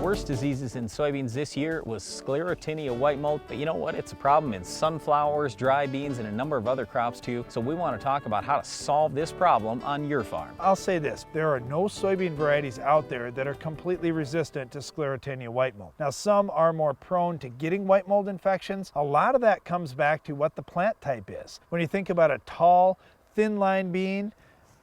worst diseases in soybeans this year was Sclerotinia white mold, but you know what? It's a problem in sunflowers, dry beans, and a number of other crops too. So we want to talk about how to solve this problem on your farm. I'll say this, there are no soybean varieties out there that are completely resistant to Sclerotinia white mold. Now some are more prone to getting white mold infections. A lot of that comes back to what the plant type is. When you think about a tall, thin line bean,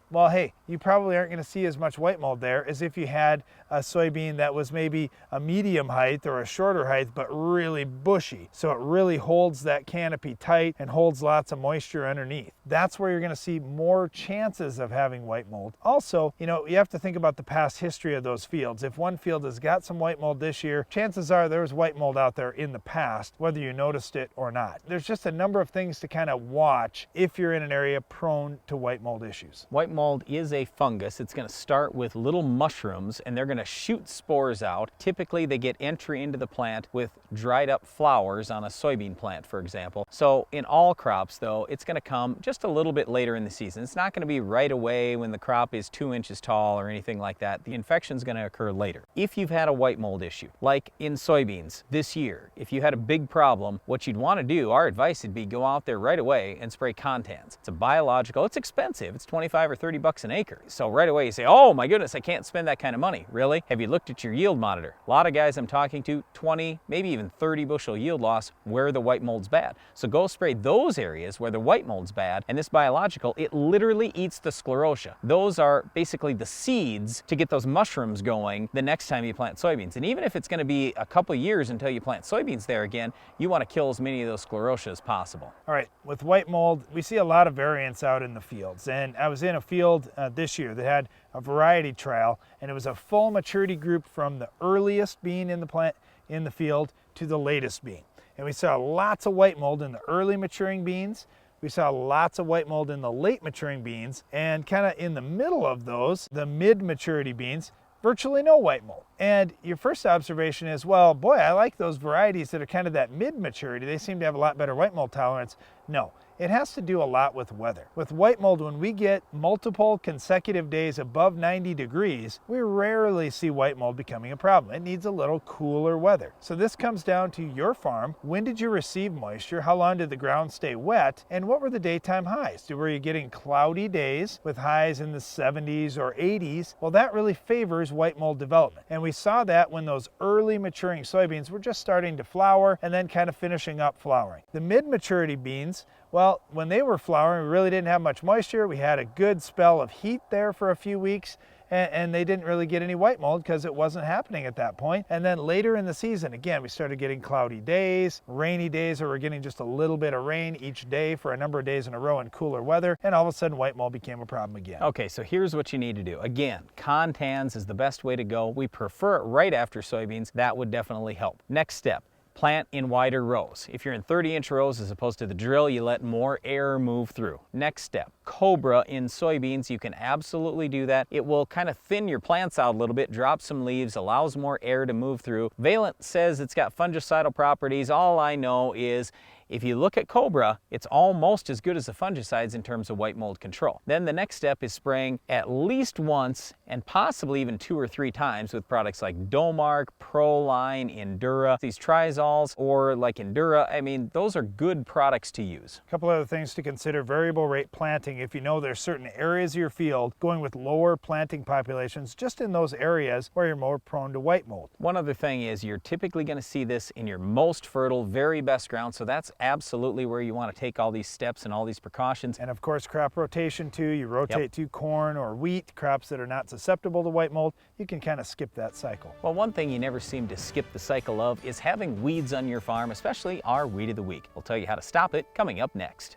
well, hey, you probably aren't going to see as much white mold there as if you had a soybean that was maybe a medium height or a shorter height, but really bushy. So it really holds that canopy tight and holds lots of moisture underneath. That's where you're going to see more chances of having white mold. Also, you have to think about the past history of those fields. If one field has got some white mold this year, chances are there was white mold out there in the past, whether you noticed it or not. There's just a number of things to kind of watch if you're in an area prone to white mold issues. White mold is a fungus. It's going to start with little mushrooms and they're going to shoot spores out. Typically they get entry into the plant with dried up flowers on a soybean plant, for example. So in all crops though, it's going to come just a little bit later in the season. It's not going to be right away when the crop is 2 inches tall or anything like that. The infection is going to occur later. If you've had a white mold issue, like in soybeans this year, if you had a big problem, what you'd want to do, our advice would be go out there right away and spray Contans. It's a biological, it's expensive. It's 25 or 30 bucks an acre. So right away you say, oh my goodness, I can't spend that kind of money. Really? Have you looked at your yield monitor? A lot of guys I'm talking to, 20, maybe even 30 bushel yield loss where the white mold's bad. So go spray those areas where the white mold's bad, and this biological, it literally eats the sclerotia. Those are basically the seeds to get those mushrooms going the next time you plant soybeans. And even if it's going to be a couple years until you plant soybeans there again, you want to kill as many of those sclerotia as possible. All right, with white mold, we see a lot of variance out in the fields. And I was in a field this year that had a variety trial, and it was a full maturity group from the earliest bean in the plant in the field to the latest bean. And we saw lots of white mold in the early maturing beans. We saw lots of white mold in the late maturing beans, and kind of in the middle of those, the mid maturity beans, virtually no white mold. And your first observation is, well, boy, I like those varieties that are kind of that mid maturity. They seem to have a lot better white mold tolerance. No, it has to do a lot with weather. With white mold, when we get multiple consecutive days above 90 degrees, we rarely see white mold becoming a problem. It needs a little cooler weather. So this comes down to your farm. When did you receive moisture? How long did the ground stay wet? And what were the daytime highs? Were you getting cloudy days with highs in the 70s or 80s? Well, that really favors white mold development. And we saw that when those early maturing soybeans were just starting to flower and then kind of finishing up flowering. The mid-maturity beans, well, when they were flowering, we really didn't have much moisture. We had a good spell of heat there for a few weeks, and they didn't really get any white mold because it wasn't happening at that point. And then later in the season, again, we started getting cloudy days, rainy days, or we're getting just a little bit of rain each day for a number of days in a row in cooler weather, and all of a sudden white mold became a problem again. Okay, so here's what you need to do. Again, Contans is the best way to go. We prefer it right after soybeans. That would definitely help. Next step. Plant in wider rows. If you're in 30-inch rows as opposed to the drill, you let more air move through. Next step, Cobra in soybeans. You can absolutely do that. It will kind of thin your plants out a little bit, drop some leaves, allows more air to move through. Valent says it's got fungicidal properties. All I know is if you look at Cobra, it's almost as good as the fungicides in terms of white mold control. Then the next step is spraying at least once and possibly even 2 or 3 times with products like Domark, Proline, Endura, these triazoles, or like Endura. I mean, those are good products to use. A couple other things to consider: variable rate planting. If you know there's certain areas of your field going with lower planting populations, just in those areas where you're more prone to white mold. One other thing is you're typically going to see this in your most fertile, very best ground, so that's absolutely where you want to take all these steps and all these precautions. And of course, crop rotation too. You rotate to corn or wheat, crops that are not susceptible to white mold. You can kind of skip that cycle. Well, one thing you never seem to skip the cycle of is having weeds on your farm, especially our weed of the week. We'll tell you how to stop it coming up next.